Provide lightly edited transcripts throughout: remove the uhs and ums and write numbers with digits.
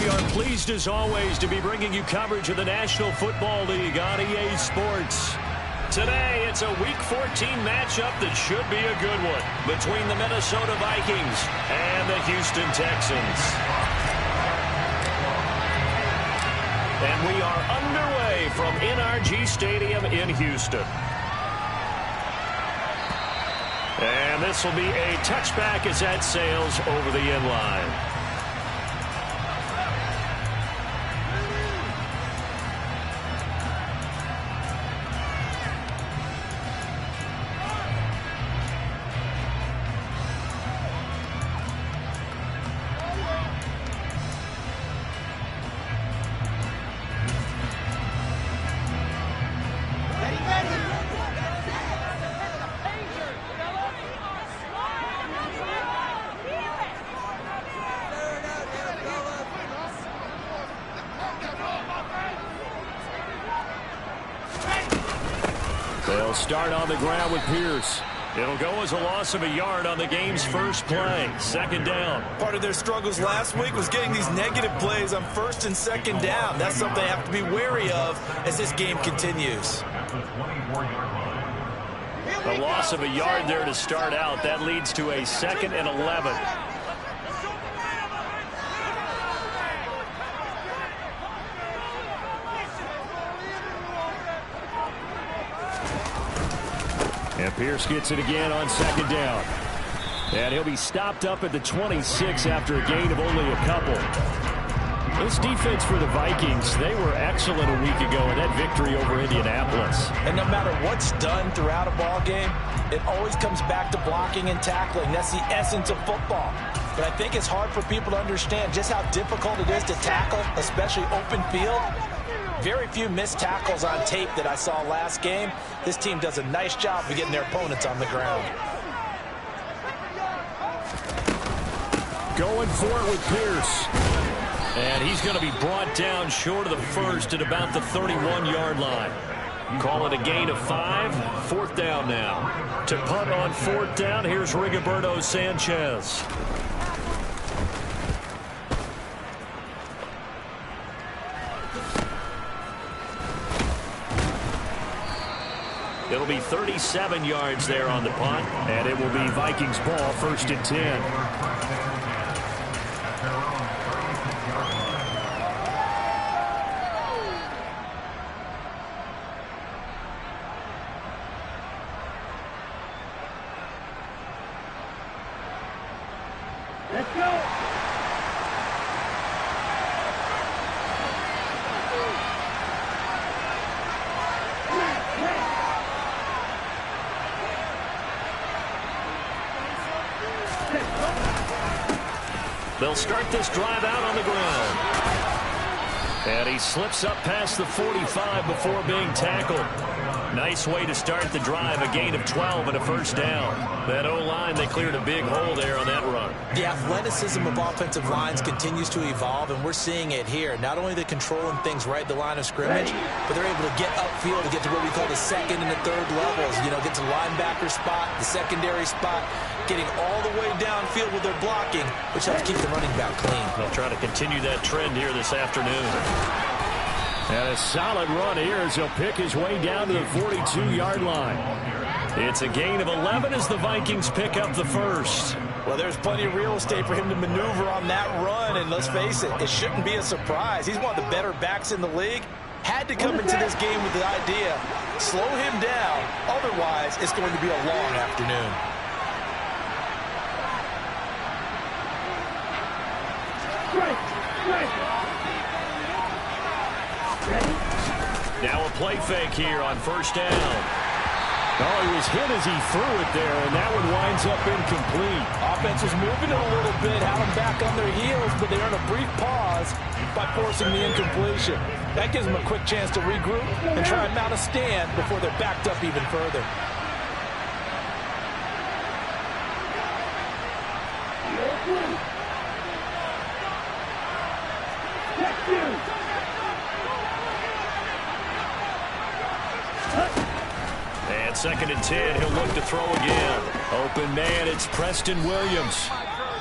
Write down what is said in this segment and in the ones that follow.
are pleased as always to be bringing you coverage of the National Football League on EA Sports. Today, it's a Week 14 matchup that should be a good one between the Minnesota Vikings and the Houston Texans. And we are underway from NRG Stadium in Houston. And this will be a touchback as that sails over the end line. They'll start on the ground with Pierce. It'll go as a loss of a yard on the game's first play. Second down. Part of their struggles last week was getting these negative plays on first and second down. That's something they have to be wary of as this game continues. A loss of a yard there to start out. That leads to a 2nd and 11. And Pierce gets it again on second down. And he'll be stopped up at the 26 after a gain of only a couple. This defense for the Vikings, they were excellent a week ago in that victory over Indianapolis. And no matter what's done throughout a ball game, it always comes back to blocking and tackling. That's the essence of football. But I think it's hard for people to understand just how difficult it is to tackle, especially open field. Very few missed tackles on tape that I saw last game. This team does a nice job of getting their opponents on the ground. Going for it with Pierce. And he's going to be brought down short of the first at about the 31-yard line. Call it a gain of 5. 4th down now. To punt on 4th down, here's Rigoberto Sanchez. It'll be 37 yards there on the punt, and it will be Vikings ball, 1st and 10. Let's go. They'll start this drive out on the ground. And he slips up past the 45 before being tackled. Nice way to start the drive, a gain of 12 and a 1st down. That O-line, they cleared a big hole there on that run. The athleticism of offensive lines continues to evolve, and we're seeing it here. Not only the controlling things right at the line of scrimmage, but they're able to get upfield to get to what we call the 2nd and the 3rd levels. You know, get to the linebacker spot, the secondary spot, getting all the way downfield with their blocking, which helps keep the running back clean. They'll try to continue that trend here this afternoon. And a solid run here as he'll pick his way down to the 42-yard line. It's a gain of 11 as the Vikings pick up the 1st. Well, there's plenty of real estate for him to maneuver on that run, and let's face it, it shouldn't be a surprise. He's one of the better backs in the league. Had to come into this game with the idea, slow him down, otherwise it's going to be a long afternoon. Now a play fake here on 1st down. Oh, he was hit as he threw it there, and that one winds up incomplete. Offense was moving it a little bit, had them back on their heels, but they earned a brief pause by forcing the incompletion. That gives them a quick chance to regroup and try and mount a stand before they're backed up even further. And 2nd and 10, he'll look to throw again. Open man, it's Preston Williams.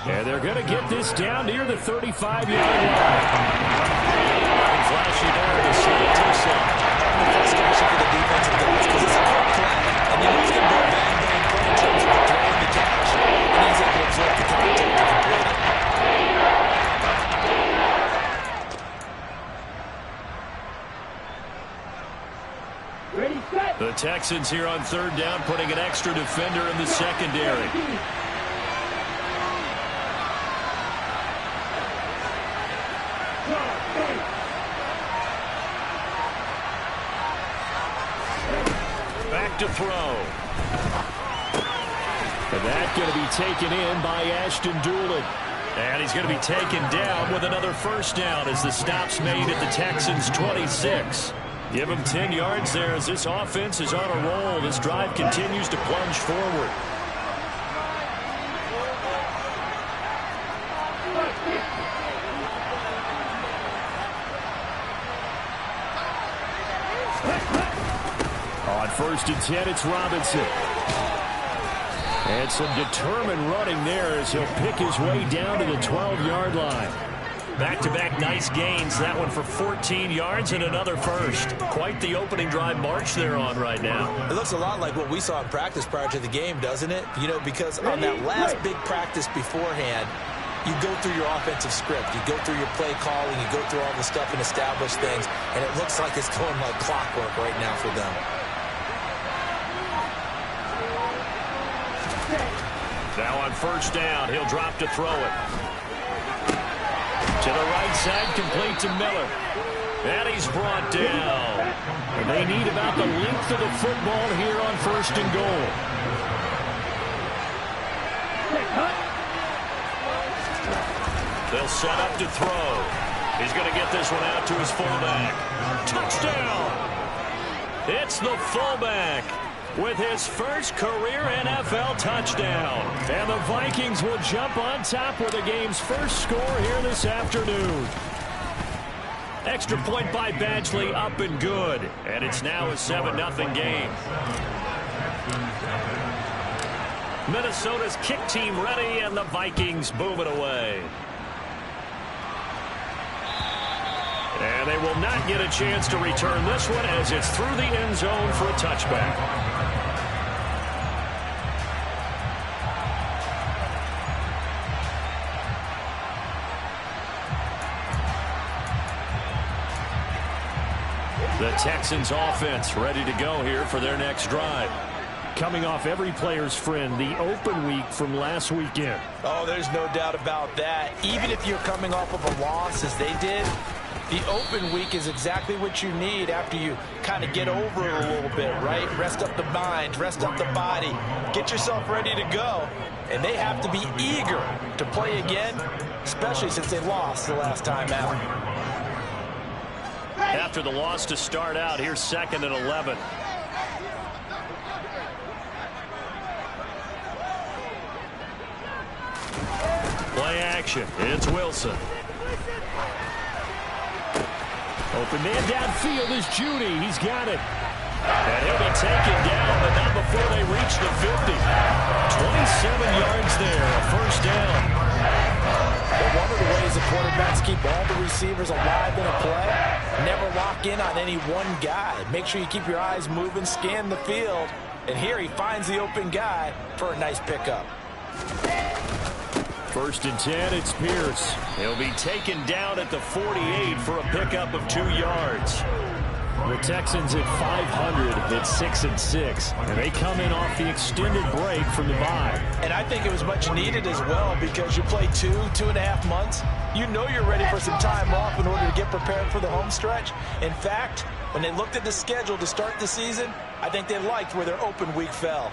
And they're going to get this down near the 35-yard line. Flashy there to see it himself. The frustration for the defensive guys because it's a quick play. And you know he's going to go bang play in terms of throwing the cash. And he's able to absorb the contact and complete it. The Texans here on third down, putting an extra defender in the secondary. Back to throw. And that's going to be taken in by Ashton Doolin. And he's going to be taken down with another first down as the stop's made at the Texans' 26. Give him 10 yards there as this offense is on a roll. This drive continues to plunge forward. On 1st and 10, it's Robinson. And some determined running there as he'll pick his way down to the 12-yard line. Back-to-back nice gains. That one for 14 yards and another first. Quite the opening drive march they're on right now. It looks a lot like what we saw in practice prior to the game, doesn't it? You know, because on that last big practice beforehand, you go through your offensive script. You go through your play calling. You go through all the stuff and establish things. And it looks like it's going like clockwork right now for them. Now on first down, he'll drop to throw it. To the right side, complete to Miller. And he's brought down. And they need about the length of the football here on 1st and goal. They'll set up to throw. He's going to get this one out to his fullback. Touchdown! It's the fullback with his first career NFL touchdown. And the Vikings will jump on top with the game's first score here this afternoon. Extra point by Badgley, up and good. And it's now a 7-0 game. Minnesota's kick team ready, and the Vikings move it away. And they will not get a chance to return this one as it's through the end zone for a touchback. The Texans offense ready to go here for their next drive. Coming off every player's friend, the open week from last weekend. Oh, there's no doubt about that. Even if you're coming off of a loss as they did, the open week is exactly what you need after you kind of get over it a little bit, right? Rest up the mind, rest up the body, get yourself ready to go. And they have to be eager to play again, especially since they lost the last time out. After the loss to start out, here's 2nd and 11. Play action. It's Wilson. Open man downfield is Judy. He's got it. And he'll be taken down, but not before they reach the 50. 27 yards there, a first down. Well, one of the ways the quarterbacks keep all the receivers alive in a play, never lock in on any one guy. Make sure you keep your eyes moving, scan the field. And here he finds the open guy for a nice pickup. 1st and 10, it's Pierce. He'll be taken down at the 48 for a pickup of 2 yards. The Texans at 500 at 6-6, and they come in off the extended break from the bye. And I think it was much needed as well because you play 2.5 months. You know you're ready for some time off in order to get prepared for the home stretch. In fact, when they looked at the schedule to start the season, I think they liked where their open week fell.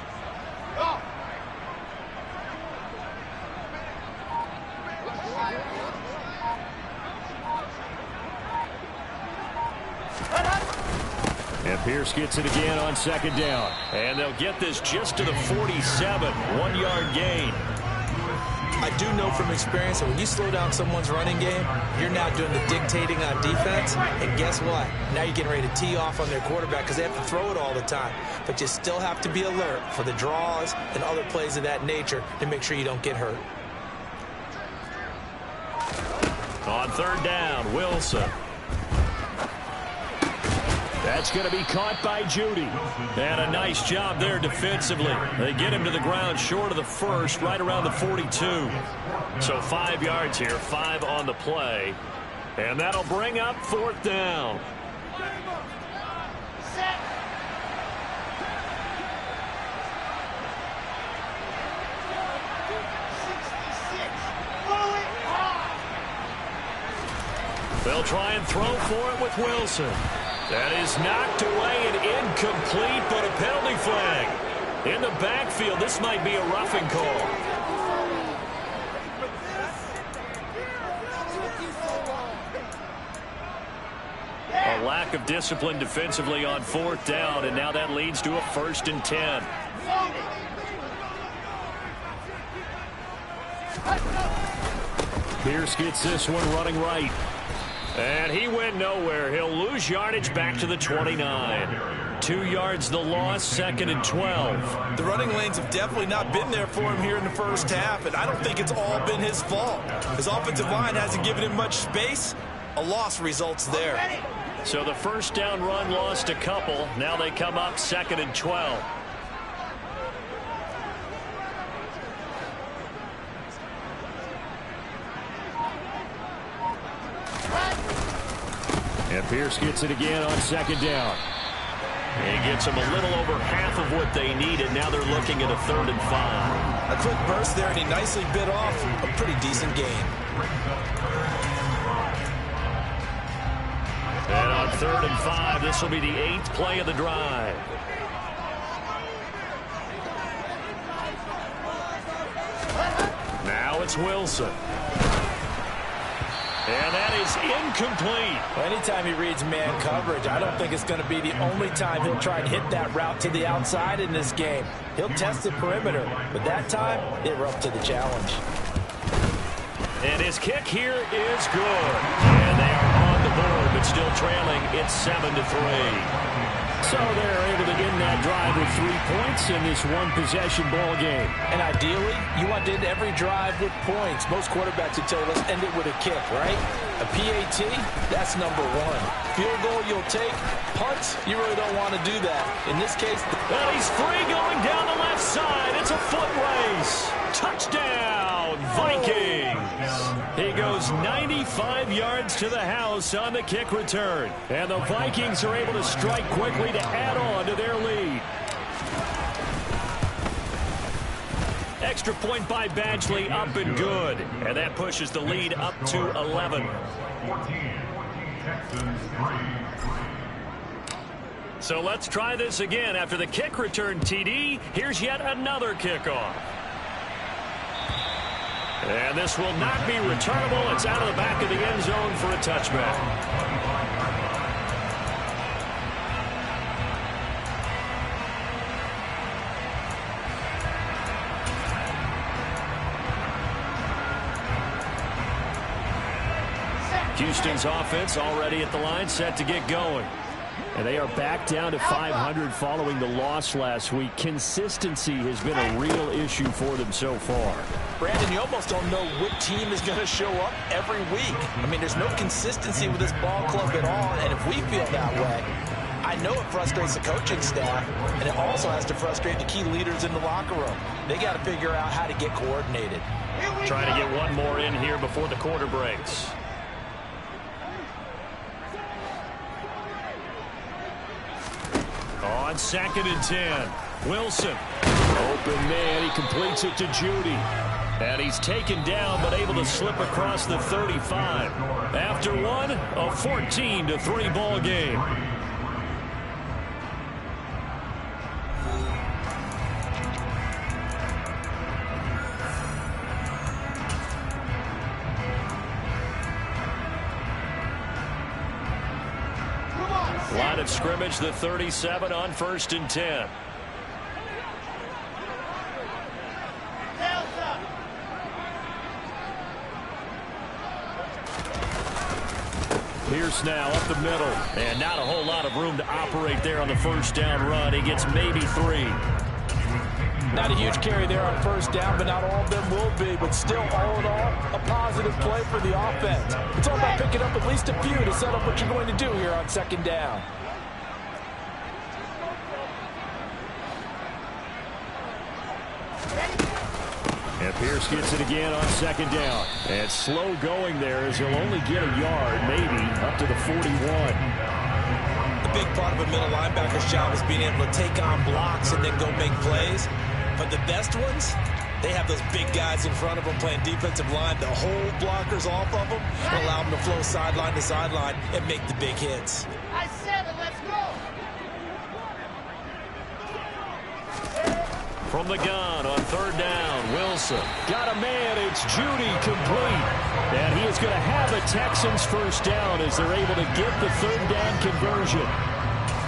And Pierce gets it again on 2nd down. And they'll get this just to the 47, 1-yard gain. I do know from experience that when you slow down someone's running game, you're now doing the dictating on defense. And guess what? Now you're getting ready to tee off on their quarterback because they have to throw it all the time. But you still have to be alert for the draws and other plays of that nature to make sure you don't get hurt. On third down, Wilson. That's going to be caught by Judy. And a nice job there defensively. They get him to the ground short of the first, right around the 42. So 5 yards here, 5 on the play. And that'll bring up fourth down. They'll try and throw for it with Wilson. That is knocked away and incomplete, but a penalty flag. In the backfield, this might be a roughing call. A lack of discipline defensively on fourth down, and now that leads to a 1st and 10. Pierce gets this one running right. And he went nowhere. He'll lose yardage back to the 29. 2 yards the loss, 2nd and 12. The running lanes have definitely not been there for him here in the first half, and I don't think it's all been his fault. His offensive line hasn't given him much space. A loss results there. So the first down run lost a couple. Now they come up 2nd and 12. And Pierce gets it again on 2nd down. He gets them a little over half of what they needed. Now they're looking at a 3rd and 5. A quick burst there, and he nicely bit off a pretty decent gain. And on 3rd and 5, this will be the 8th play of the drive. Now it's Wilson. And that is incomplete. Well, anytime he reads man coverage, I don't think it's going to be the only time he'll try and hit that route to the outside in this game. He'll test the perimeter, but that time, they were up to the challenge. And his kick here is good. And they are on the board, but still trailing. It's 7-3. So they're able to end that drive with 3 points in this one-possession ball game. And ideally, you want to end every drive with points. Most quarterbacks would tell you, let's end it with a kick, right? A PAT, that's number 1. Field goal you'll take. Punts, you really don't want to do that. In this case, well, he's free going down the left side. It's a foot race. Touchdown, Vikings. He goes 95 yards to the house on the kick return. And the Vikings are able to strike quickly to add on to their lead. Extra point by Badgley, up and good. And that pushes the lead up to 11. So let's try this again. After the kick return TD, here's yet another kickoff. And this will not be returnable. It's out of the back of the end zone for a touchback. Houston's offense already at the line, set to get going. And they are back down to 500 following the loss last week. Consistency has been a real issue for them so far. Brandon, you almost don't know what team is going to show up every week. I mean, there's no consistency with this ball club at all, and if we feel that way, I know it frustrates the coaching staff, and it also has to frustrate the key leaders in the locker room. They got to figure out how to get coordinated. Trying to get one more in here before the quarter breaks. On 2nd and 10, Wilson. Open man, he completes it to Judy. And he's taken down, but able to slip across the 35. After one, a 14-3 ball game. Line of scrimmage, the 37 on 1st and 10. Pierce now up the middle. And not a whole lot of room to operate there on the first down run. He gets maybe 3. Not a huge carry there on first down, but not all of them will be. But still, all in all, a positive play for the offense. It's all about picking up at least a few to set up what you're going to do here on second down. And Pierce gets it again on second down. And slow going there as he'll only get a yard, maybe, up to the 41. A big part of a middle linebacker's job is being able to take on blocks and then go make plays. But the best ones, they have those big guys in front of them playing defensive line to hold blockers off of them and allow them to flow sideline to sideline and make the big hits. I said it, let's go! From the gun on third down, Wilson. Got a man, it's Judy, complete. And he is going to have a Texans first down as they're able to get the third down conversion.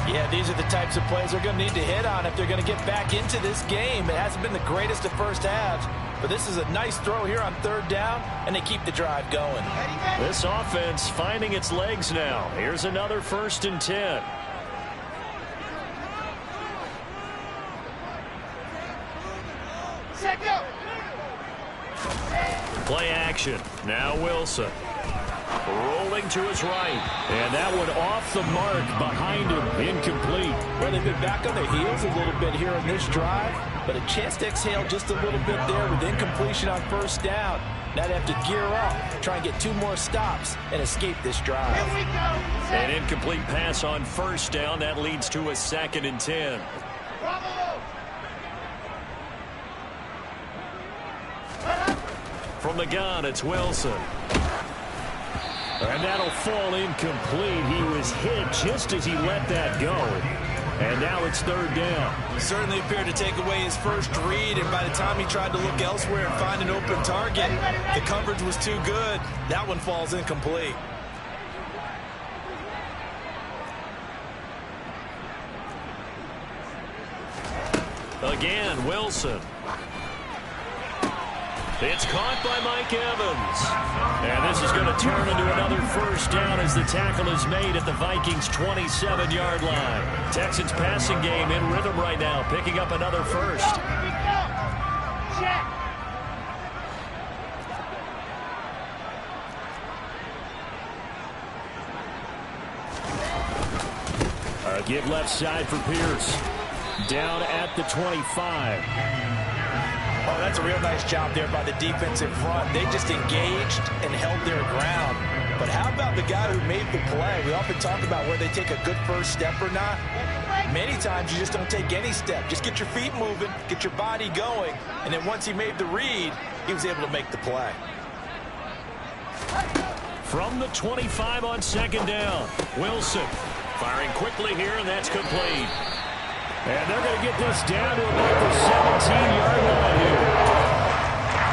Yeah, these are the types of plays they're going to need to hit on if they're going to get back into this game. It hasn't been the greatest of first halves, but this is a nice throw here on third down, and they keep the drive going. This offense finding its legs now. Here's another 1st and 10. Play action. Now Wilson. Rolling to his right. And that one off the mark behind him. Incomplete. Well, they've been back on their heels a little bit here in this drive, but a chance to exhale just a little bit there with incompletion on first down. Now they have to gear up, try and get 2 more stops, and escape this drive. An incomplete pass on first down. That leads to a 2nd and 10. From the gun, it's Wilson. And that'll fall incomplete. He was hit just as he let that go. And now it's third down. Certainly appeared to take away his first read, and by the time he tried to look elsewhere and find an open target, the coverage was too good. That one falls incomplete. Again, Wilson. It's caught by Mike Evans. And this is going to turn into another first down as the tackle is made at the Vikings' 27-yard line. Texans passing game in rhythm right now, picking up another first. Give left side for Pierce. Down at the 25. Oh, that's a real nice job there by the defensive front. They just engaged and held their ground. But how about the guy who made the play? We often talk about where they take a good first step or not. Many times you just don't take any step. Just get your feet moving, get your body going, and then once he made the read, he was able to make the play. From the 25 on second down, Wilson firing quickly here, and that's complete. And they're going to get this down to about the 17-yard line here.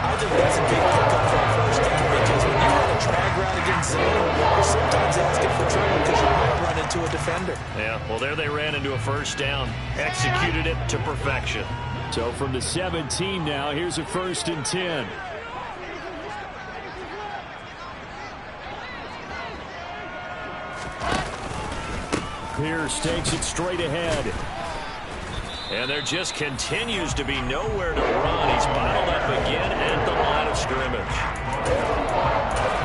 I think that's a big pickup for a first down, because when you run a drag route against zone, you're sometimes asking for trouble because you might run into a defender. Yeah, well, there they ran into a first down, executed it to perfection. So from the 17 now, here's a 1st and 10. Pierce takes it straight ahead. And there just continues to be nowhere to run. He's bottled up again at the line of scrimmage.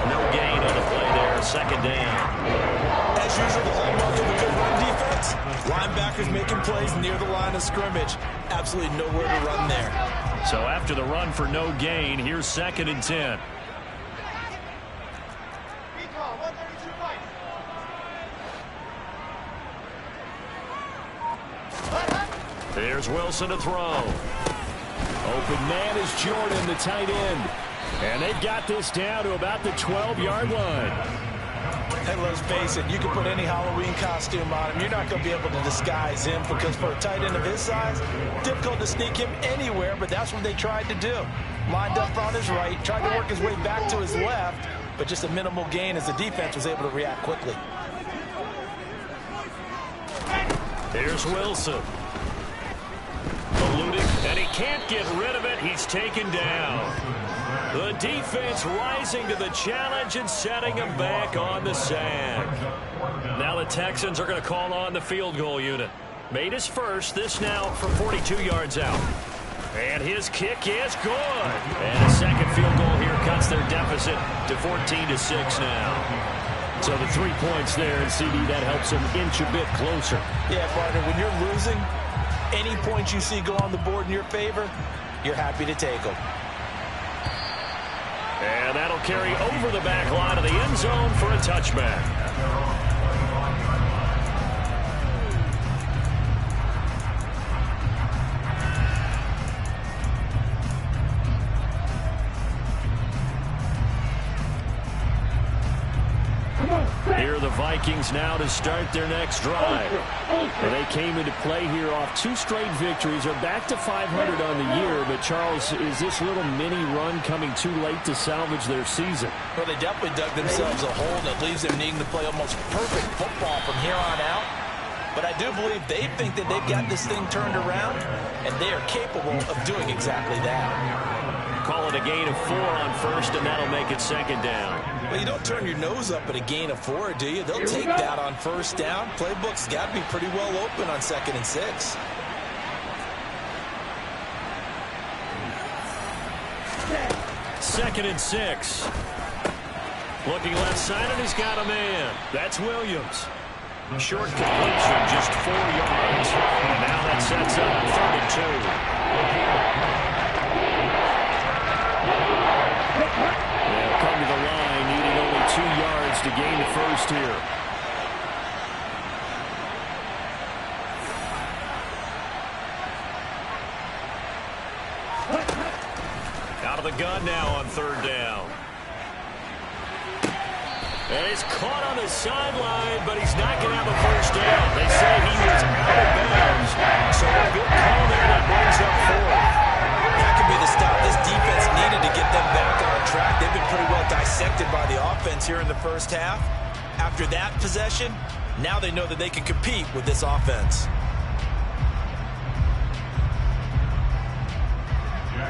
No gain on the play there, second down. As usual, the hallmark of a good run defense, linebackers making plays near the line of scrimmage. Absolutely nowhere to run there. So after the run for no gain, here's 2nd and 10. There's Wilson to throw. Open man is Jordan, the tight end. And they've got this down to about the 12-yard line. And let's face it, you can put any Halloween costume on him. You're not going to be able to disguise him, because for a tight end of his size, difficult to sneak him anywhere, but that's what they tried to do. Lined up on his right, tried to work his way back to his left, but just a minimal gain as the defense was able to react quickly. Here's Wilson. Eluding, and he can't get rid of it. He's taken down. The defense rising to the challenge and setting him back on the sack. Now the Texans are going to call on the field goal unit. Made his first, this now from 42 yards out. And his kick is good. And a second field goal here cuts their deficit to 14-6 now. So the 3 points there, and CD, that helps them inch a bit closer. Yeah, partner, when you're losing, any points you see go on the board in your favor, you're happy to take them. And that'll carry over the back line of the end zone for a touchback. Here are the Vikings now to start their next drive. And they came into play here off 2 straight victories. They're back to 500 on the year. But, Charles, is this little mini run coming too late to salvage their season? Well, they definitely dug themselves a hole that leaves them needing to play almost perfect football from here on out. But I do believe they think that they've got this thing turned around, and they are capable of doing exactly that. Call it a gain of 4 on first, and that'll make it second down. Well, you don't turn your nose up at a gain of 4, do you? They'll take that on first down. Playbook's got to be pretty well open on 2nd and 6. Second and 6. Looking left side, and he's got a man. That's Williams. Short completion, just 4 yards. And now that sets up 3rd and 2. They'll come to the line, needing only 2 yards to gain the first here. Out of the gun now on 3rd down. And he's caught on the sideline, but he's not going to have a first down. They say he was out of bounds. So a good call there that brings up 4th. That could be the stop this defense needed to get them back on track. They've been pretty well dissected by the offense here in the first half. After that possession, now they know that they can compete with this offense.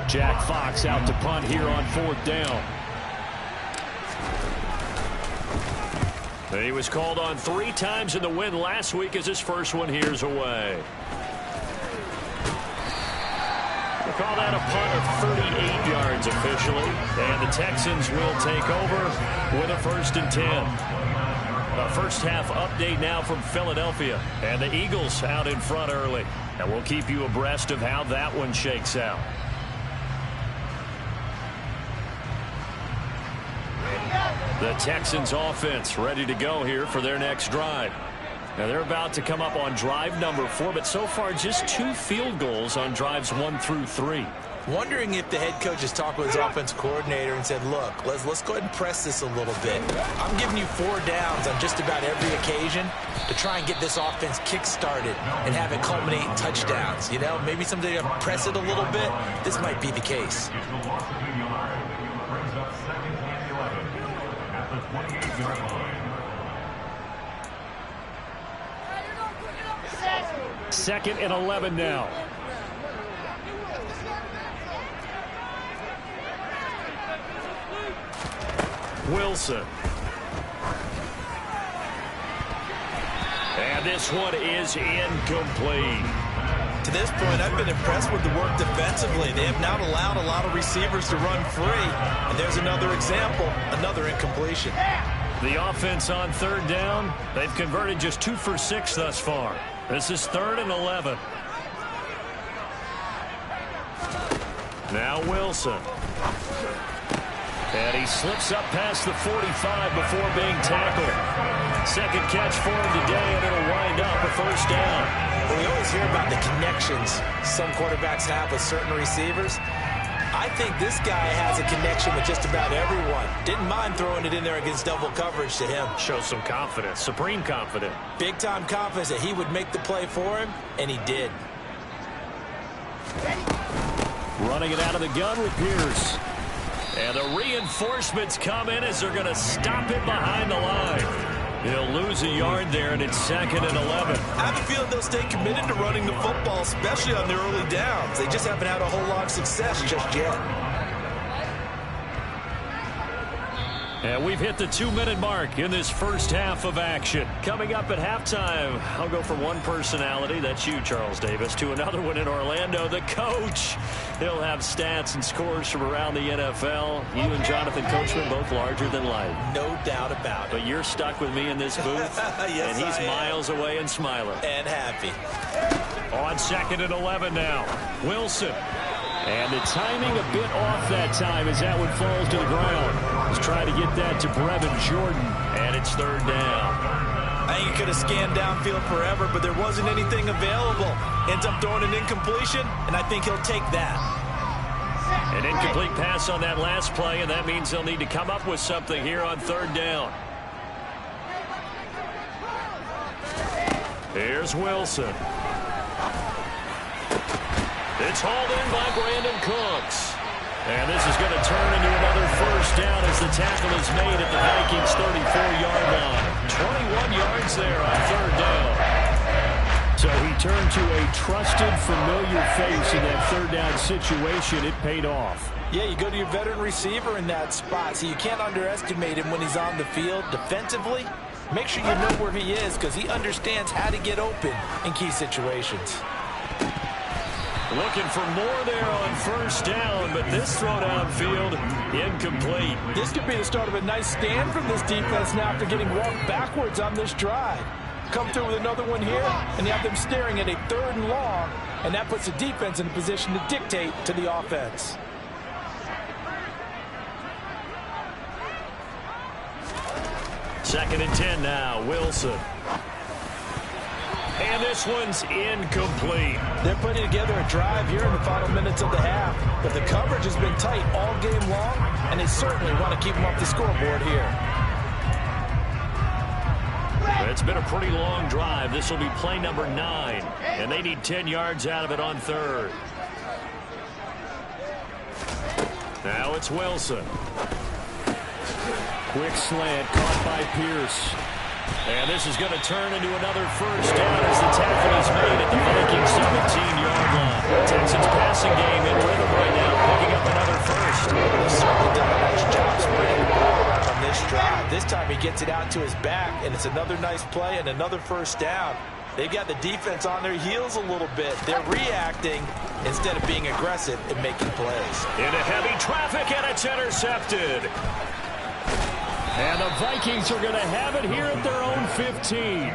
Jack Fox out to punt here on 4th down. He was called on 3 times in the win last week as his first one here's away. We'll call that a punt of 38 yards officially. And the Texans will take over with a 1st and 10. A first half update now from Philadelphia. And the Eagles out in front early. And we'll keep you abreast of how that one shakes out. The Texans offense ready to go here for their next drive. Now they're about to come up on drive number 4, but so far just 2 field goals on drives 1 through 3. Wondering if the head coach has talked with his offense coordinator and said, look, let's go ahead and press this a little bit. I'm giving you 4 downs on just about every occasion to try and get this offense kick-started and have it culminate in touchdowns. You know, maybe someday to press it a little bit. This might be the case. 2nd and 11 now. Wilson. And this one is incomplete. To this point, I've been impressed with the work defensively. They have not allowed a lot of receivers to run free. And there's another example, another incompletion. The offense on 3rd down, they've converted just 2 for 6 thus far. This is 3rd and 11. Now Wilson. And he slips up past the 45 before being tackled. Second catch for him today, and it'll wind up a 1st down. Well, we always hear about the connections some quarterbacks have with certain receivers. I think this guy has a connection with just about everyone. Didn't mind throwing it in there against double coverage to him. Shows some confidence, supreme confidence. Big-time confidence that he would make the play for him, and he did. Running it out of the gun with Pierce. And the reinforcements come in as they're going to stop him behind the line. He'll lose a yard there, and it's 2nd and 11. I have a feeling they'll stay committed to running the football, especially on their early downs. They just haven't had a whole lot of success just yet. And we've hit the 2-minute mark in this first half of action. Coming up at halftime, I'll go from one personality, that's you, Charles Davis, to another one in Orlando, the coach. He'll have stats and scores from around the NFL. You and Jonathan Coachman both larger than life. No doubt about it. But you're stuck with me in this booth, yes, and he's miles away and smiling. And happy. On 2nd and 11 now, Wilson. And the timing a bit off that time as that one falls to the ground. He's trying to get that to Brevin Jordan, and it's 3rd down. I think he could have scanned downfield forever, but there wasn't anything available. Ends up throwing an incompletion, and I think he'll take that. An incomplete pass on that last play, and that means they'll need to come up with something here on 3rd down. Here's Wilson. It's hauled in by Brandon Cooks. And this is going to turn into another 1st down as the tackle is made at the Vikings' 34-yard line. 21 yards there on 3rd down. So he turned to a trusted, familiar face in that 3rd down situation. It paid off. Yeah, you go to your veteran receiver in that spot, so you can't underestimate him when he's on the field defensively. Make sure you know where he is because he understands how to get open in key situations. Looking for more there on 1st down, but this throw downfield incomplete. This could be the start of a nice stand from this defense now after getting walked backwards on this drive. Come through with another one here, and you have them staring at a 3rd and long, and that puts the defense in a position to dictate to the offense. Second and 10 now, Wilson. And this one's incomplete. They're putting together a drive here in the final minutes of the half. But the coverage has been tight all game long, and they certainly want to keep them off the scoreboard here. It's been a pretty long drive. This will be play number 9, and they need 10 yards out of it on 3rd. Now it's Wilson. Quick slant caught by Pierce. And this is going to turn into another 1st down as the tackle is made at the Vikings' 17-yard line. Texans passing game in rhythm right now, picking up another 1st. He's certainly done a nice job spreading the ball around on this drive. This time he gets it out to his back, and it's another nice play and another 1st down. They've got the defense on their heels a little bit. They're reacting instead of being aggressive and making plays. Into heavy traffic, and it's intercepted. And the Vikings are going to have it here at their own 15.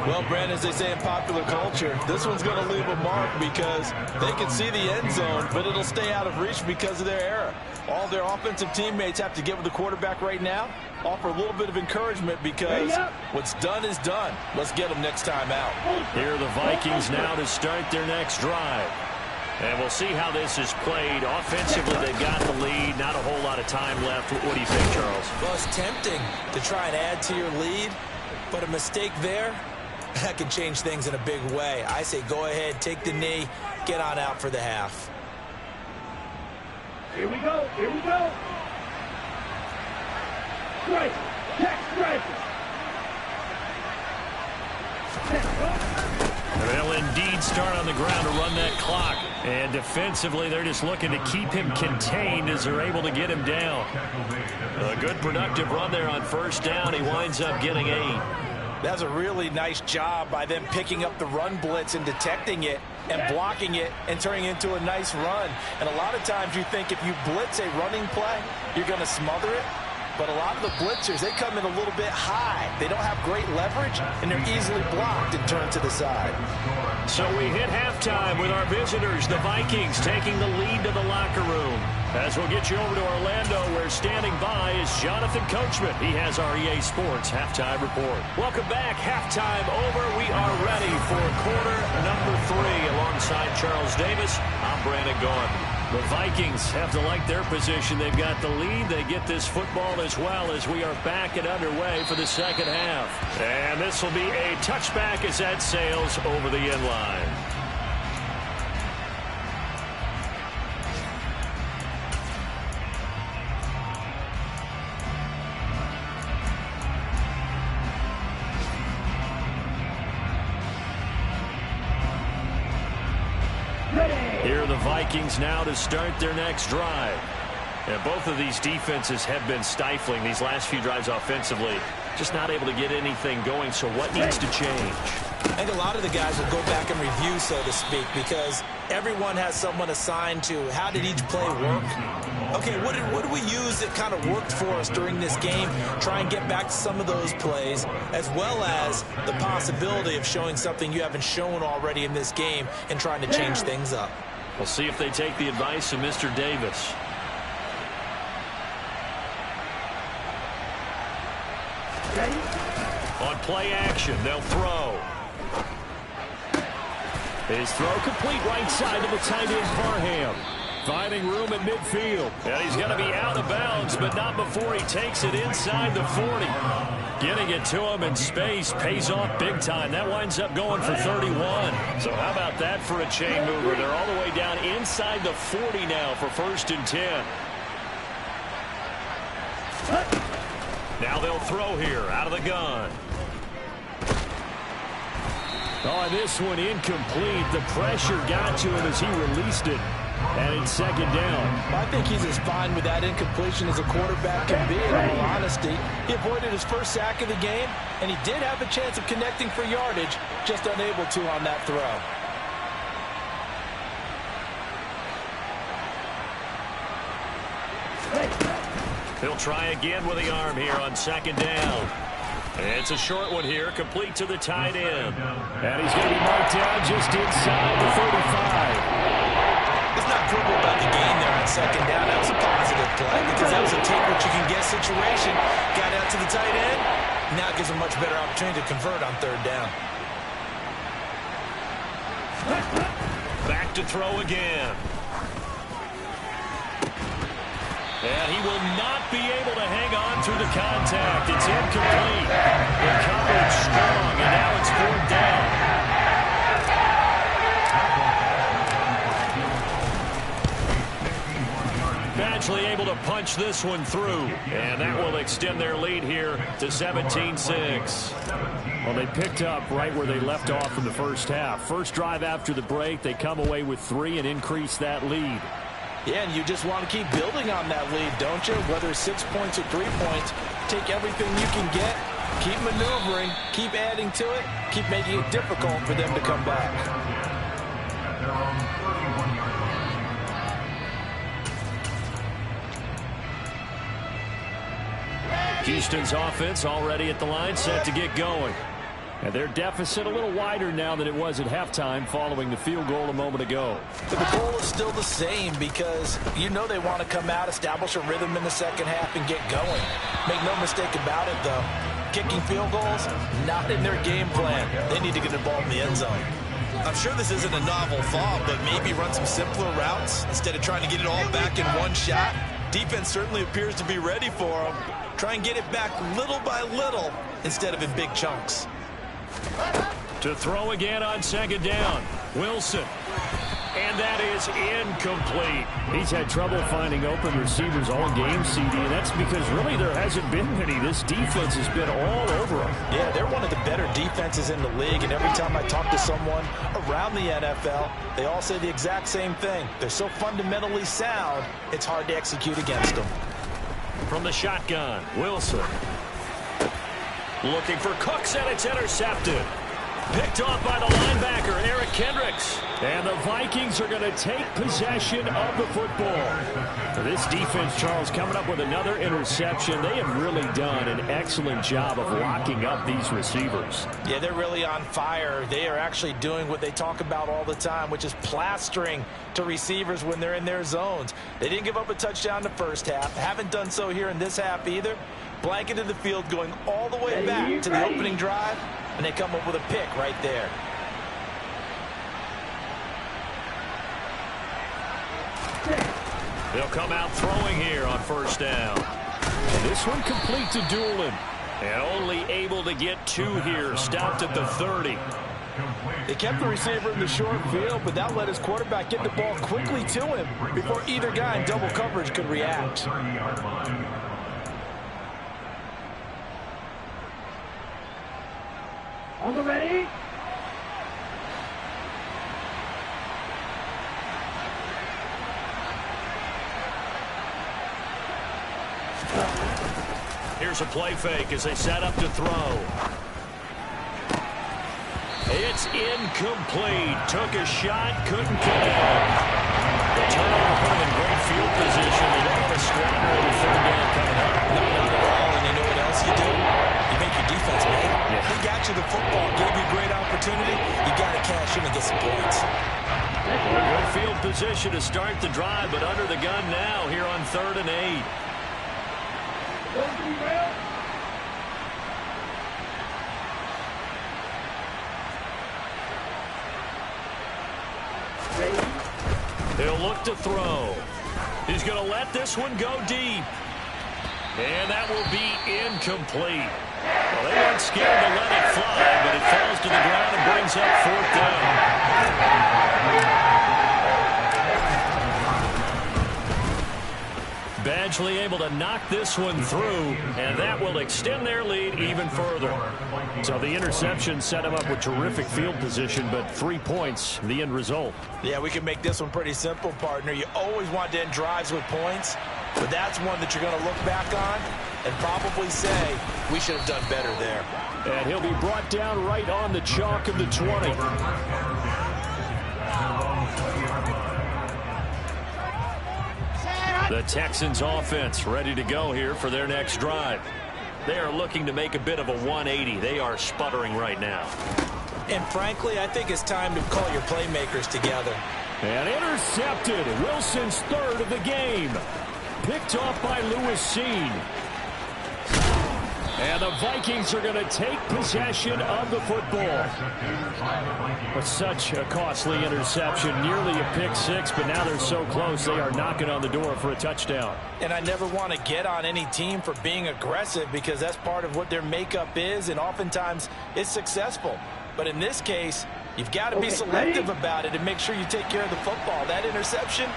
Well, Brandon, as they say in popular culture, this one's going to leave a mark because they can see the end zone, but it'll stay out of reach because of their error. All their offensive teammates have to get with the quarterback right now, offer a little bit of encouragement because what's done is done. Let's get them next time out. Here are the Vikings now to start their next drive. And we'll see how this is played. Offensively, they've got the lead. Not a whole lot of time left. What do you think, Charles? Well, it's tempting to try and add to your lead, but a mistake there, that can change things in a big way. I say go ahead, take the knee, get on out for the half. Here we go. Here we go. Strike. Check strike. They'll indeed start on the ground to run that clock. And defensively, they're just looking to keep him contained as they're able to get him down. A good productive run there on 1st down. He winds up getting 8. That's a really nice job by them picking up the run blitz and detecting it and blocking it and turning it into a nice run. And a lot of times you think if you blitz a running play, you're going to smother it. But a lot of the blitzers, they come in a little bit high. They don't have great leverage, and they're easily blocked and turned to the side. So we hit halftime with our visitors, the Vikings, taking the lead to the locker room. As we'll get you over to Orlando, where standing by is Jonathan Coachman. He has our EA Sports halftime report. Welcome back. Halftime over. We are ready for quarter number 3. Alongside Charles Davis, I'm Brandon Gordon. The Vikings have to like their position. They've got the lead. They get this football as well as we are back and underway for the second half. And this will be a touchback as that sails over the end line. Here are the Vikings now to start their next drive. And both of these defenses have been stifling these last few drives offensively. Just not able to get anything going, so what needs to change? I think a lot of the guys will go back and review, so to speak, because everyone has someone assigned to how did each play work. Okay, what did we use that kind of worked for us during this game? Try and get back to some of those plays, as well as the possibility of showing something you haven't shown already in this game and trying to change things up. We'll see if they take the advice of Mr. Davis. On play action, they'll throw. His throw complete right side to the tight end Parham. Finding room at midfield. And he's going to be out of bounds, but not before he takes it inside the 40. Getting it to him in space pays off big time. That winds up going for 31. So how about that for a chain mover? They're all the way down inside the 40 now for 1st and 10. Now they'll throw here out of the gun. Oh, this one incomplete. The pressure got to him as he released it. And it's 2nd down. I think he's as fine with that incompletion as a quarterback can be, in all honesty. He avoided his first sack of the game, and he did have a chance of connecting for yardage, just unable to on that throw. He'll try again with the arm here on 2nd down. It's a short one here, complete to the tight end. And he's going to be marked down just inside the 35. Let's not quibble about the gain there on 2nd down. That was a positive play because that was a take-what-you-can-get situation. Got out to the tight end. Now it gives him a much better opportunity to convert on 3rd down. Back to throw again. And he will not be able to hang on through the contact. It's incomplete. The coverage strong, and now it's 4th down. Eventually able to punch this one through. And that will extend their lead here to 17-6. Well, they picked up right where they left off in the first half. First drive after the break, they come away with 3 and increase that lead. Yeah, and you just want to keep building on that lead, don't you? Whether it's 6 points or 3 points, take everything you can get, keep maneuvering, keep adding to it, keep making it difficult for them to come back. Houston's offense already at the line, set to get going. And their deficit a little wider now than it was at halftime following the field goal a moment ago. But the goal is still the same because you know they want to come out, establish a rhythm in the second half, and get going. Make no mistake about it, though. Kicking field goals, not in their game plan. They need to get the ball in the end zone. I'm sure this isn't a novel thought, but maybe run some simpler routes instead of trying to get it all back in one shot. Defense certainly appears to be ready for them. Try and get it back little by little instead of in big chunks. To throw again on 2nd down. Wilson. And that is incomplete. He's had trouble finding open receivers all game, CD, and that's because really there hasn't been many. This defense has been all over them. Yeah, they're one of the better defenses in the league, and every time I talk to someone around the NFL, they all say the exact same thing. They're so fundamentally sound, it's hard to execute against them. From the shotgun, Wilson. Looking for Cooks, and it's intercepted. Picked off by the linebacker, Eric Kendricks. And the Vikings are going to take possession of the football. For this defense, Charles, coming up with another interception. They have really done an excellent job of locking up these receivers. Yeah, they're really on fire. They are actually doing what they talk about all the time, which is plastering to receivers when they're in their zones. They didn't give up a touchdown in the first half. Haven't done so here in this half either. Blanketed the field going all the way back to the opening drive, and they come up with a pick right there. They'll come out throwing here on 1st down. And this one complete to Doolin. And only able to get 2 here. Stopped at the 30. They kept the receiver in the short field, but that let his quarterback get the ball quickly to him before either guy in double coverage could react. On the ready. Here's a play fake as they set up to throw. It's incomplete. Took a shot, couldn't connect. The turnover put him in great field position. They don't want to squander it with third down coming up. No, not at all. And you know what else you do? You make your defense mad. Yeah. He got you the football, gave you a great opportunity. You got to cash in and get some points. Well, a good field position to start the drive, but under the gun now here on 3rd and 8. He'll look to throw. He's going to let this one go deep. And that will be incomplete. Well, they weren't scared to let it fly, but it falls to the ground and brings up 4th down. Badgley able to knock this one through, and that will extend their lead even further. So the interception set him up with terrific field position, but 3 points, the end result. Yeah, we can make this one pretty simple, partner. You always want to end drives with points, but that's one that you're going to look back on and probably say, we should have done better there. And he'll be brought down right on the chalk of the 20. The Texans offense ready to go here for their next drive. They are looking to make a bit of a 180. They are sputtering right now. And frankly, I think it's time to call your playmakers together. And intercepted. Wilson's 3rd of the game. Picked off by Lewis Seen. And the Vikings are going to take possession of the football. But such a costly interception. Nearly a pick six, but now they're so close they are knocking on the door for a touchdown. And I never want to get on any team for being aggressive because that's part of what their makeup is, and oftentimes it's successful. But in this case, you've got to be selective about it and make sure you take care of the football. That interception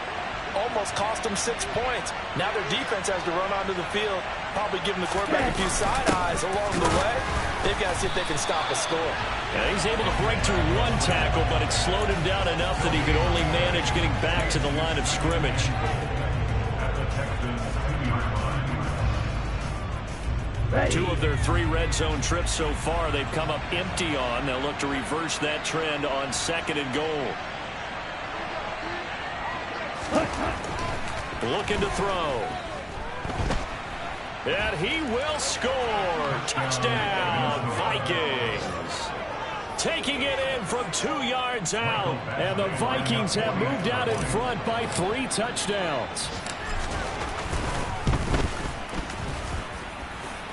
almost cost them 6 points. Now their defense has to run onto the field, probably giving the quarterback a few side eyes along the way. They've got to see if they can stop a score. Yeah, he's able to break through one tackle, but it slowed him down enough that he could only manage getting back to the line of scrimmage. Two of their 3 red zone trips so far they've come up empty on. They'll look to reverse that trend on 2nd and goal. Looking to throw. And he will score. Touchdown, Vikings. Taking it in from 2 yards out. And the Vikings have moved out in front by 3 touchdowns.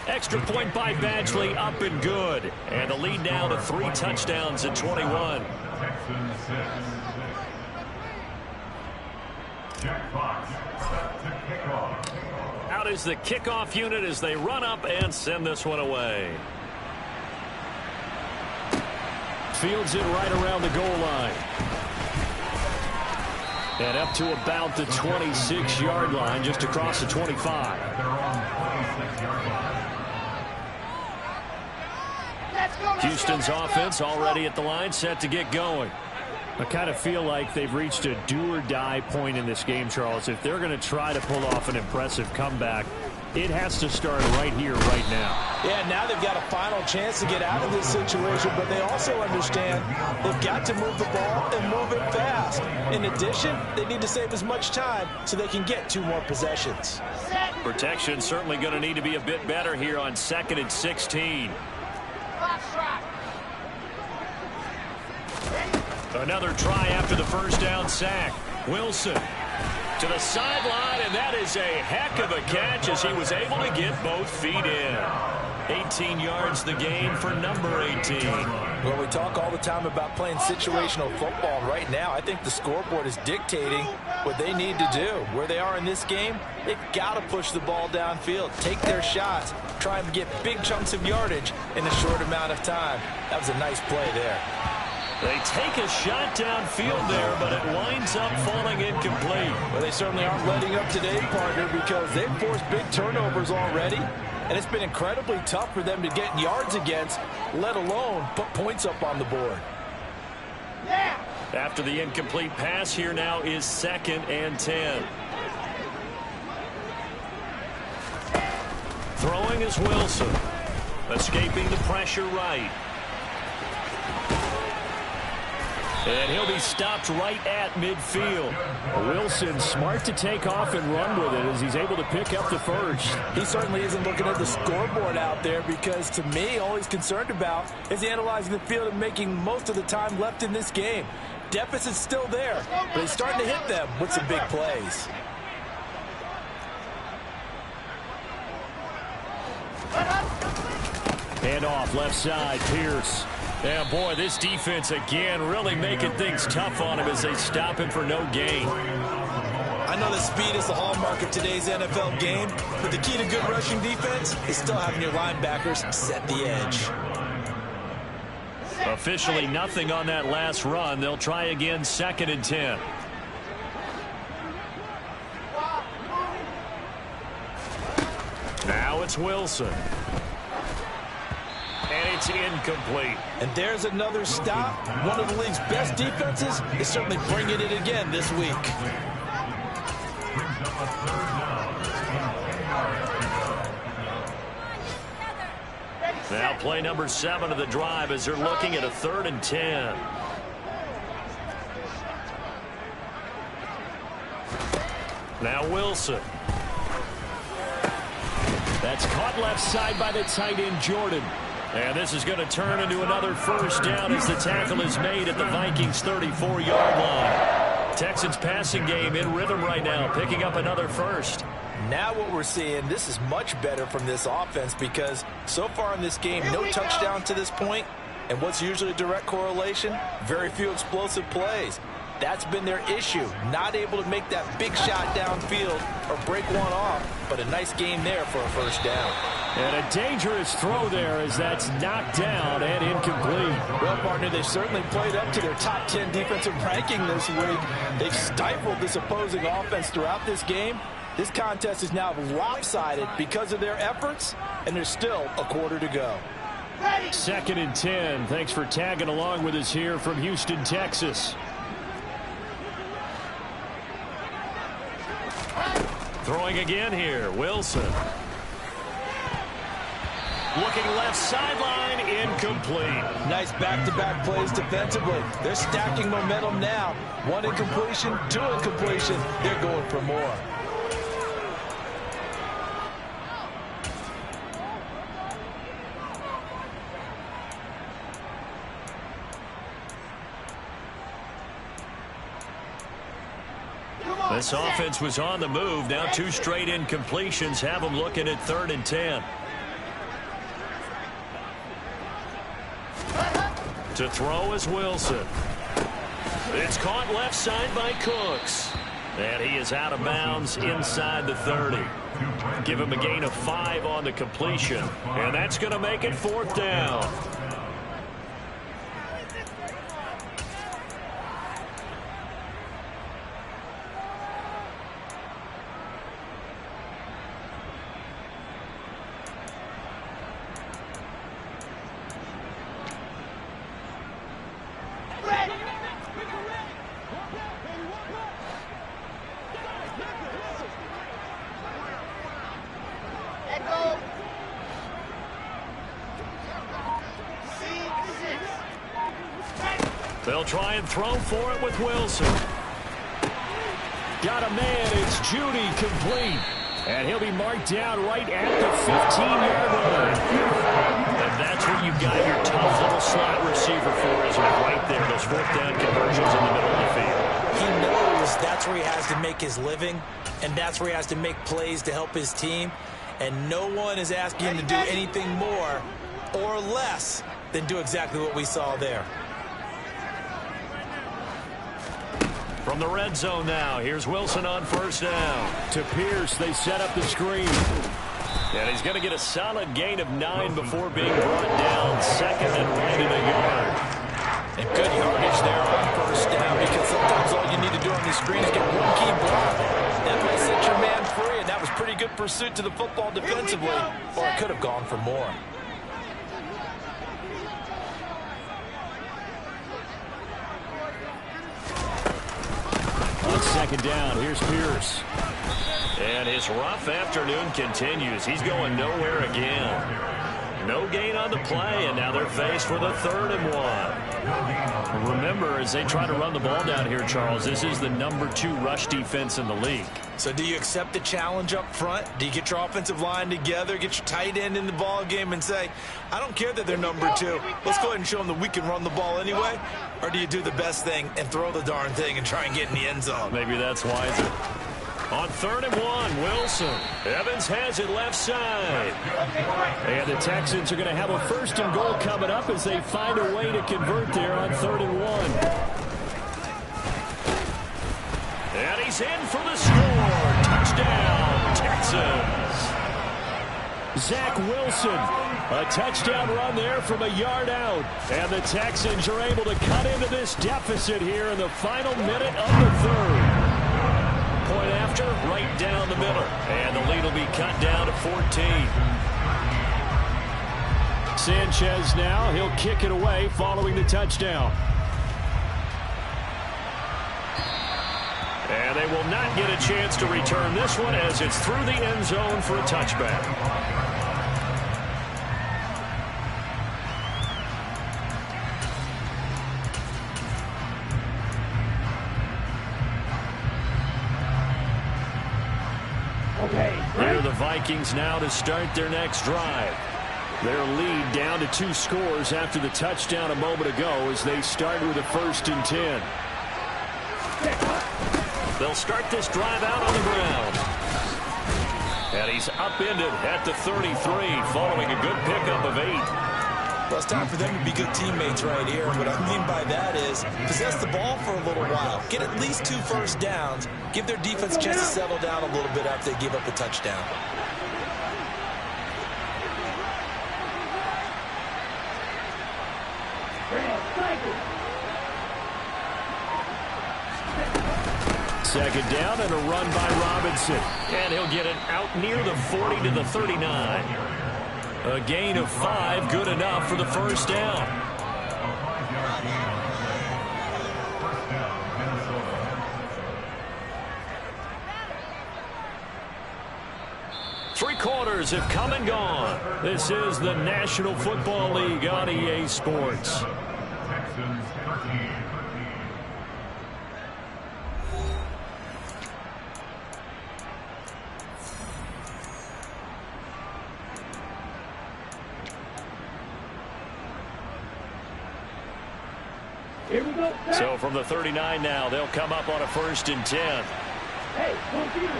Extra point by Badgley, up and good. And the lead now to 3 touchdowns at 21. Out is the kickoff unit as they run up and send this one away. Fields it right around the goal line. And up to about the 26-yard line, just across the 25. Houston's offense already at the line, set to get going. I kind of feel like they've reached a do-or-die point in this game, Charles. If they're going to try to pull off an impressive comeback, it has to start right here, right now. Yeah, now they've got a final chance to get out of this situation, but they also understand they've got to move the ball and move it fast. In addition, they need to save as much time so they can get 2 more possessions. Protection certainly going to need to be a bit better here on 2nd and 16. Another try after the first down sack. Wilson to the sideline, and that is a heck of a catch as he was able to get both feet in. 18 yards the gain for number 18. Well, we talk all the time about playing situational football. Right now, I think the scoreboard is dictating what they need to do. Where they are in this game, they've got to push the ball downfield, take their shots, try and get big chunks of yardage in a short amount of time. That was a nice play there. They take a shot downfield there, but it winds up falling incomplete. Well, they certainly aren't letting up today, partner, because they've forced big turnovers already, and it's been incredibly tough for them to get yards against, let alone put points up on the board. After the incomplete pass, here now is 2nd and 10. Throwing is Wilson. Escaping the pressure right. And he'll be stopped right at midfield. Wilson smart to take off and run with it as he's able to pick up the first. He certainly isn't looking at the scoreboard out there because, to me, all he's concerned about is analyzing the field and making most of the time left in this game. Deficit's still there, but he's starting to hit them with some big plays. Hand off left side, Pierce. Yeah, boy, this defense again really making things tough on him as they stop him for no gain. I know that speed is the hallmark of today's NFL game, but the key to good rushing defense is still having your linebackers set the edge. Officially nothing on that last run. They'll try again, 2nd and 10. Now it's Wilson. And it's incomplete. And there's another stop. One of the league's best defenses is certainly bringing it again this week. Now play number 7 of the drive as they're looking at a 3rd and 10. Now Wilson. That's caught left side by the tight end, Jordan. And this is going to turn into another first down as the tackle is made at the Vikings' 34-yard line. Texans passing game in rhythm right now, picking up another first. Now what we're seeing, this is much better from this offense because so far in this game, no touchdown to this point. And what's usually a direct correlation? Very few explosive plays. That's been their issue, not able to make that big shot downfield or break one off, but a nice game there for a first down. And a dangerous throw there as that's knocked down and incomplete. Well, partner, they certainly played up to their top 10 defensive ranking this week. They've stifled this opposing offense throughout this game. This contest is now lopsided because of their efforts, and there's still a quarter to go. 2nd and 10. Thanks for tagging along with us here from Houston, Texas. Throwing again here, Wilson. Looking left sideline, incomplete. Nice back-to-back plays defensively. They're stacking momentum now. 1 incompletion, 2 incompletion. They're going for more. This offense was on the move. Now 2 straight incompletions have them looking at 3rd and 10. To throw is Wilson. It's caught left side by Cooks. And he is out of bounds inside the 30. Give him a gain of 5 on the completion. And that's going to make it 4th down. They'll try and throw for it with Wilson. Got a man. It's Judy, complete. And he'll be marked down right at the 15-yard line. And that's what you've got your tough little slot receiver for, is right there. Those 4th down conversions in the middle of the field. He knows that's where he has to make his living, and that's where he has to make plays to help his team. And no one is asking him to do anything more or less than do exactly what we saw there. From the red zone now, here's Wilson on 1st down. To Pierce, they set up the screen. And he's going to get a solid gain of 9 before being brought down. 2nd and right in a yard. And good yardage there on 1st down, because sometimes all you need to do on the screen is get one key block. That might set your man free, and that was pretty good pursuit to the football defensively, or it could have gone for more. On 2nd down, here's Pierce. And And his rough afternoon continues. He's going nowhere again. No gain on the play, and now they're faced with a 3rd and 1. Remember, as they try to run the ball down here, Charles, this is the #2 rush defense in the league. So do you accept the challenge up front? Do you get your offensive line together, get your tight end in the ball game and say, I don't care that they're #2. Let's go ahead and show them that we can run the ball anyway? Or do you do the best thing and throw the darn thing and try and get in the end zone? Maybe that's wiser. On 3rd and 1, Wilson. Evans has it left side. And the Texans are going to have a 1st and goal coming up as they find a way to convert there on 3rd and 1. And he's in for the score. Touchdown, Texans. Zach Wilson. A touchdown run there from a yard out. And the Texans are able to cut into this deficit here in the final minute of the 3rd. Point after, right down the middle. And the lead will be cut down to 14. Sanchez now, he'll kick it away following the touchdown. And they will not get a chance to return this one as it's through the end zone for a touchback. Here are the Vikings now to start their next drive. Their lead down to 2 scores after the touchdown a moment ago as they start with a 1st and 10. They'll start this drive out on the ground. And he's upended at the 33 following a good pickup of 8. Well, it's time for them to be good teammates right here. What I mean by that is possess the ball for a little while. Get at least 2 first downs. Give their defense a chance to settle down a little bit after they give up a touchdown. Second down and a run by Robinson. And he'll get it out near the 40 to the 39. A gain of 5, good enough for the 1st down. Three quarters have come and gone. This is the National Football League on EA Sports. Here we go. So from the 39 now, they'll come up on a 1st and 10. Hey, computer.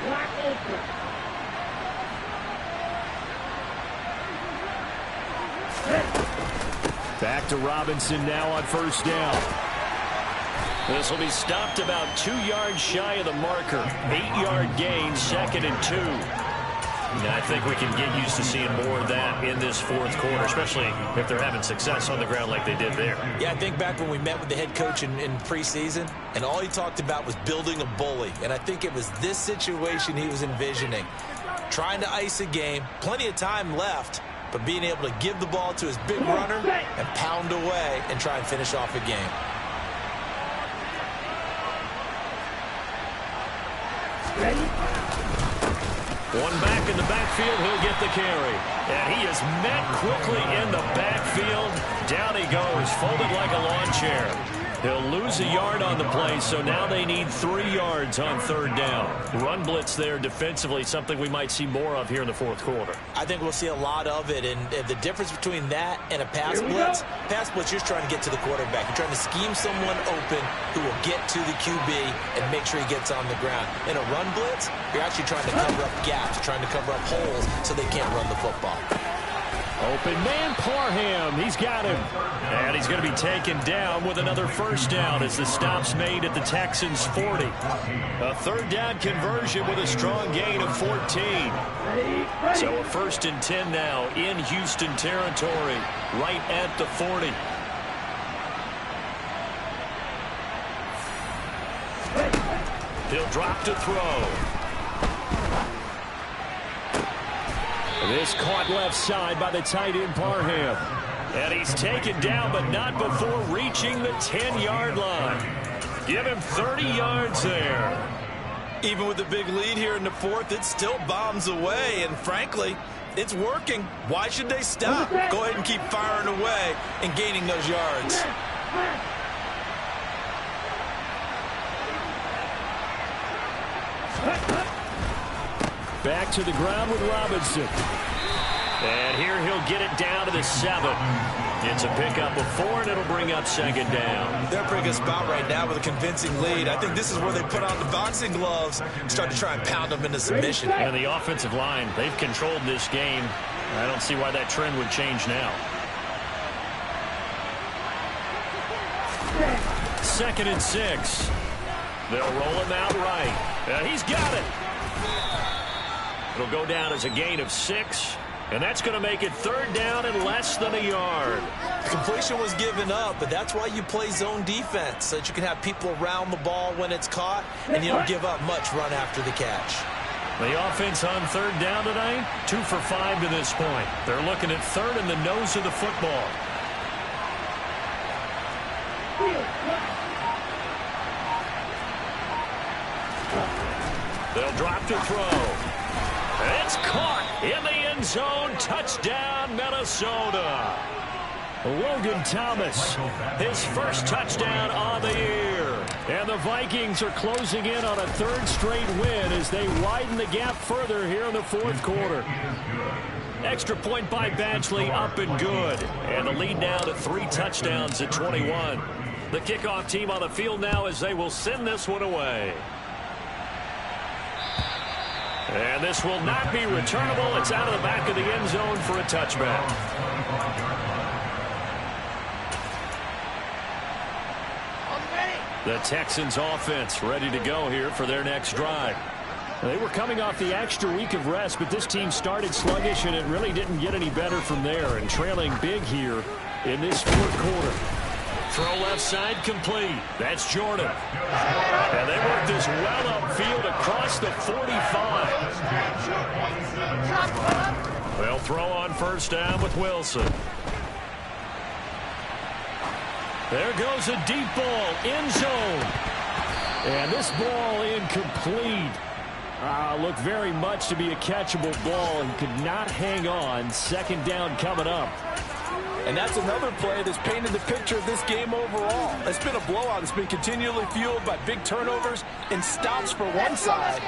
Black ultra. Back to Robinson now on 1st down. This will be stopped about 2 yards shy of the marker. 8-yard gain, 2nd and 2. And I think we can get used to seeing more of that in this 4th quarter, especially if they're having success on the ground like they did there. Yeah, I think back when we met with the head coach in preseason, and all he talked about was building a bully. And I think it was this situation he was envisioning. Trying to ice a game, plenty of time left, but being able to give the ball to his big runner and pound away and try and finish off a game. Ready? One back in the backfield, he'll get the carry. And he is met quickly in the backfield. Down he goes, folded like a lawn chair. He'll lose a yard on the play, so now they need 3 yards on 3rd down. Run blitz there defensively, something we might see more of here in the 4th quarter. I think we'll see a lot of it, and the difference between that and a pass blitz, you're trying to get to the quarterback. You're trying to scheme someone open who will get to the QB and make sure he gets on the ground. In a run blitz, you're actually trying to cover up gaps, trying to cover up holes so they can't run the football. Open man, Parham. He's got him. And he's going to be taken down with another 1st down as the stop's made at the Texans' 40. A 3rd down conversion with a strong gain of 14. So a 1st and 10 now in Houston territory, right at the 40. He'll drop to throw. This caught left side by the tight end Parham. And he's taken down, but not before reaching the 10-yard line. Give him 30 yards there. Even with the big lead here in the fourth, it still bombs away, and frankly, it's working. Why should they stop? Go ahead and keep firing away and gaining those yards. Back to the ground with Robinson. And here he'll get it down to the 7. It's a pickup of 4, and it'll bring up second down. They're a pretty good spot right now with a convincing lead. I think this is where they put on the boxing gloves and start to try and pound them into submission. And the offensive line, they've controlled this game. I don't see why that trend would change now. 2nd and 6. They'll roll him out right. He's got it. It'll go down as a gain of 6. And that's going to make it 3rd down and less than a yard. Completion was given up, but that's why you play zone defense, so that you can have people around the ball when it's caught, and you don't give up much run after the catch. The offense on 3rd down tonight, 2 for 5 to this point. They're looking at 3rd in the nose of the football. They'll drop to throw. It's caught in the end zone. Touchdown, Minnesota. Logan Thomas, his first touchdown on the year. And the Vikings are closing in on a 3rd straight win as they widen the gap further here in the 4th quarter. Extra point by Badgley, up and good. And the lead now to 3 touchdowns at 21. The kickoff team on the field now as they will send this one away. And this will not be returnable. It's out of the back of the end zone for a touchback. The Texans offense ready to go here for their next drive. They were coming off the extra week of rest, but this team started sluggish, and it really didn't get any better from there, and trailing big here in this 4th quarter. Throw left side complete. That's Jordan. And they work this well upfield across the 45. They'll throw on 1st down with Wilson. There goes a deep ball, end zone. And this ball incomplete. Looked very much to be a catchable ball and could not hang on. 2nd down coming up. And that's another play that's painted the picture of this game overall. It's been a blowout. It's been continually fueled by big turnovers and stops for one side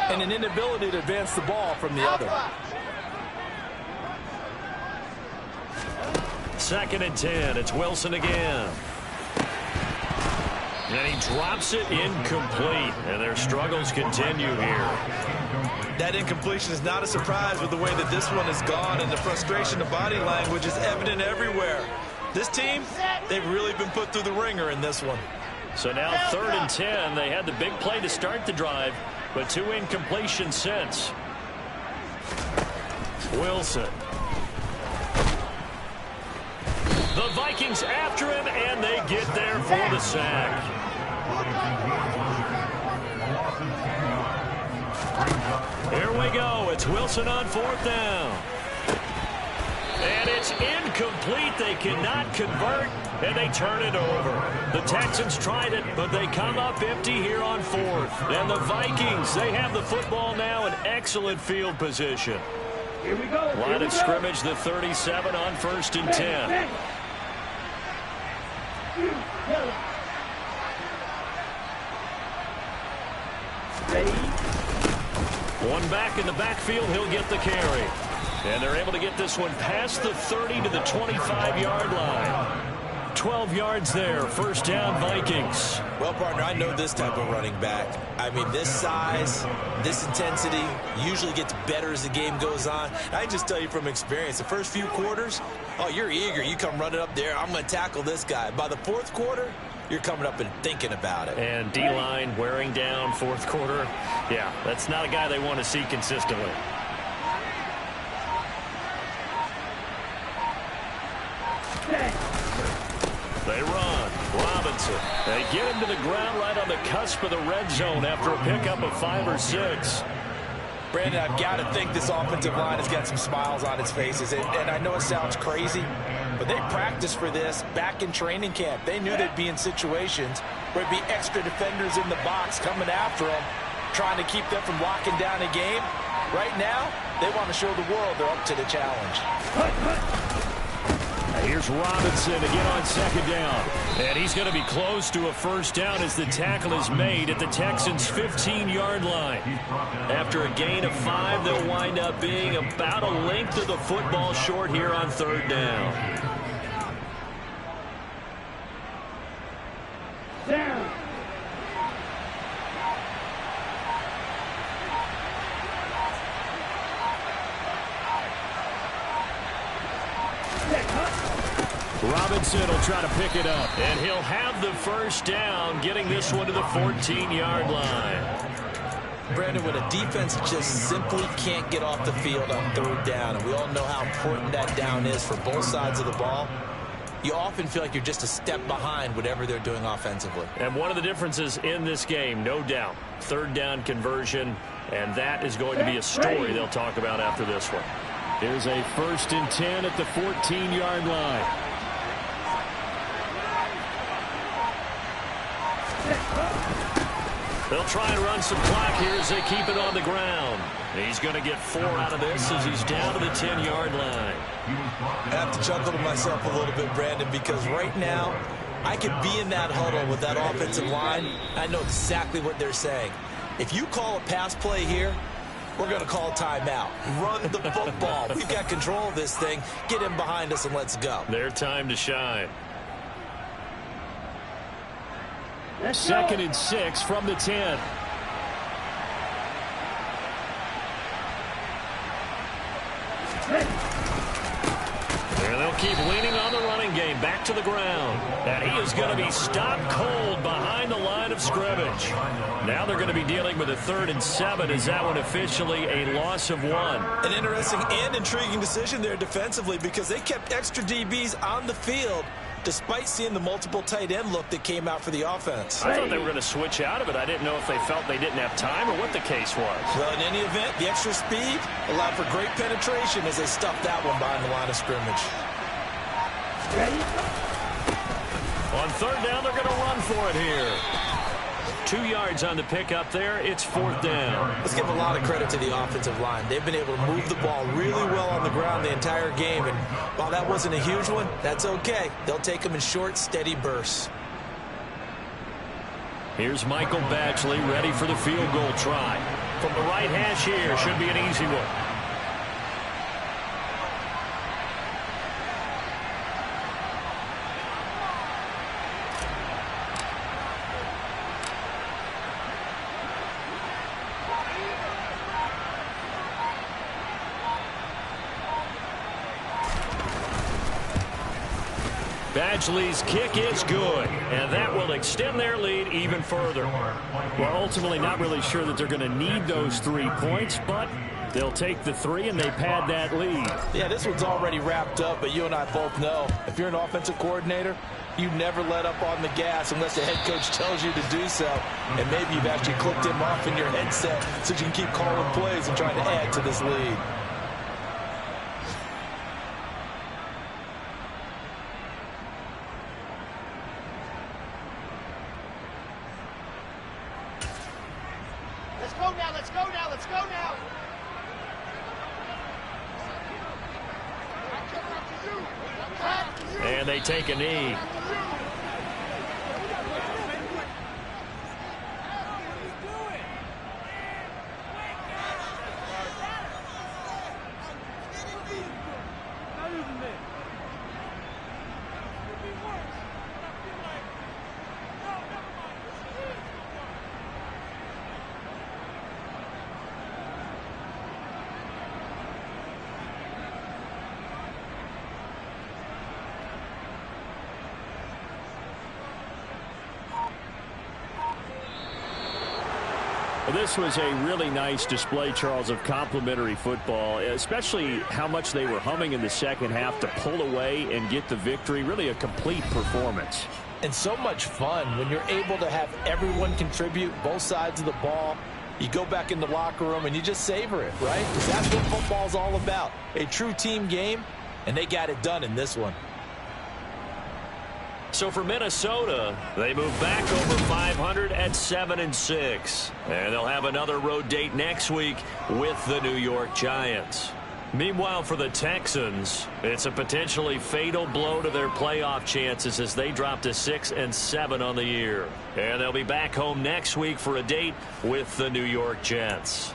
and an inability to advance the ball from the other. 2nd and 10. It's Wilson again. And he drops it incomplete. And their struggles continue here. That incompletion is not a surprise with the way that this one has gone, and the frustration, the body language is evident everywhere. This team, they've really been put through the ringer in this one. So now 3rd and 10. They had the big play to start the drive, but 2 incompletions since. Wilson. The Vikings after him, and they get there for the sack. Here we go. It's Wilson on 4th down. And it's incomplete. They cannot convert, and they turn it over. The Texans tried it, but they come up empty here on 4th. And the Vikings, they have the football now in excellent field position. Here we go. Line of scrimmage, the 37 on 1st and 10. One back in the backfield, he'll get the carry. And they're able to get this one past the 30 to the 25-yard line. 12 yards there, 1st down Vikings. Well, partner, I know this type of running back. I mean, this size, this intensity usually gets better as the game goes on. I can just tell you from experience, the first few quarters, oh, you're eager. You come running up there, I'm going to tackle this guy. By the 4th quarter, you're coming up and thinking about it. And D-line wearing down 4th quarter. Yeah, that's not a guy they want to see consistently. They run. Robinson. They get him to the ground right on the cusp of the red zone after a pickup of 5 or 6. Brandon, I've got to think this offensive line has got some smiles on its faces. And I know it sounds crazy, but they practiced for this back in training camp. They knew they'd be in situations where it'd be extra defenders in the box coming after them. trying to keep them from locking down a game. Right now, they want to show the world they're up to the challenge. Here's Robinson again on second down. And he's going to be close to a first down as the tackle is made at the Texans' 15-yard line. After a gain of 5, they'll wind up being about a length of the football short here on third down. Down. Robinson will try to pick it up, and he'll have the first down, getting this one to the 14-yard line. Brandon, when a defense just simply can't get off the field on third down, and we all know how important that down is for both sides of the ball, you often feel like you're just a step behind whatever they're doing offensively. And one of the differences in this game, no doubt, third down conversion, and that is going to be a story they'll talk about after this one. Here's a 1st and 10 at the 14-yard line. They'll try and run some clock here as they keep it on the ground. He's going to get 4 out of this as he's down to the 10-yard line. I have to chuckle to myself a little bit, Brandon, because right now I could be in that huddle with that offensive line. I know exactly what they're saying. If you call a pass play here, we're going to call a timeout. Run the football. We've got control of this thing. Get him behind us and let's go. Their time to shine. Let's 2nd go. and 6 from the 10. And they'll keep leaning on the running game. Back to the ground. And he is going to be stopped cold behind the line of scrimmage. Now they're going to be dealing with a 3rd and 7 as that one officially a loss of 1. An interesting and intriguing decision there defensively because they kept extra DBs on the field despite seeing the multiple tight end look that came out for the offense. I thought they were going to switch out of it. I didn't know if they felt they didn't have time or what the case was. Well, in any event, the extra speed allowed for great penetration as they stuffed that one behind the line of scrimmage. Ready? On 3rd down, they're going to run for it here. 2 yards on the pickup there. It's 4th down. Let's give a lot of credit to the offensive line. They've been able to move the ball really well on the ground the entire game. And while that wasn't a huge one, that's okay. They'll take them in short, steady bursts. Here's Michael Badgley ready for the field goal try. From the right hash here, should be an easy one. Badgley's kick is good, and that will extend their lead even further. Well, ultimately not really sure that they're going to need those 3 points, but they'll take the 3 and they pad that lead. Yeah, this one's already wrapped up, but you and I both know if you're an offensive coordinator, you never let up on the gas unless the head coach tells you to do so. And maybe you've actually clicked him off in your headset so you can keep calling plays and trying to add to this lead. Let's go now, let's go now, let's go now. And they take a knee. This was a really nice display, Charles, of complimentary football, especially how much they were humming in the second half to pull away and get the victory. Really a complete performance. And so much fun when you're able to have everyone contribute, both sides of the ball. You go back in the locker room and you just savor it, right? Because that's what football's all about. A true team game, and they got it done in this one. So for Minnesota, they move back over 500 at 7-6. And they'll have another road date next week with the New York Giants. Meanwhile, for the Texans, it's a potentially fatal blow to their playoff chances as they drop to 6-7 on the year. And they'll be back home next week for a date with the New York Jets.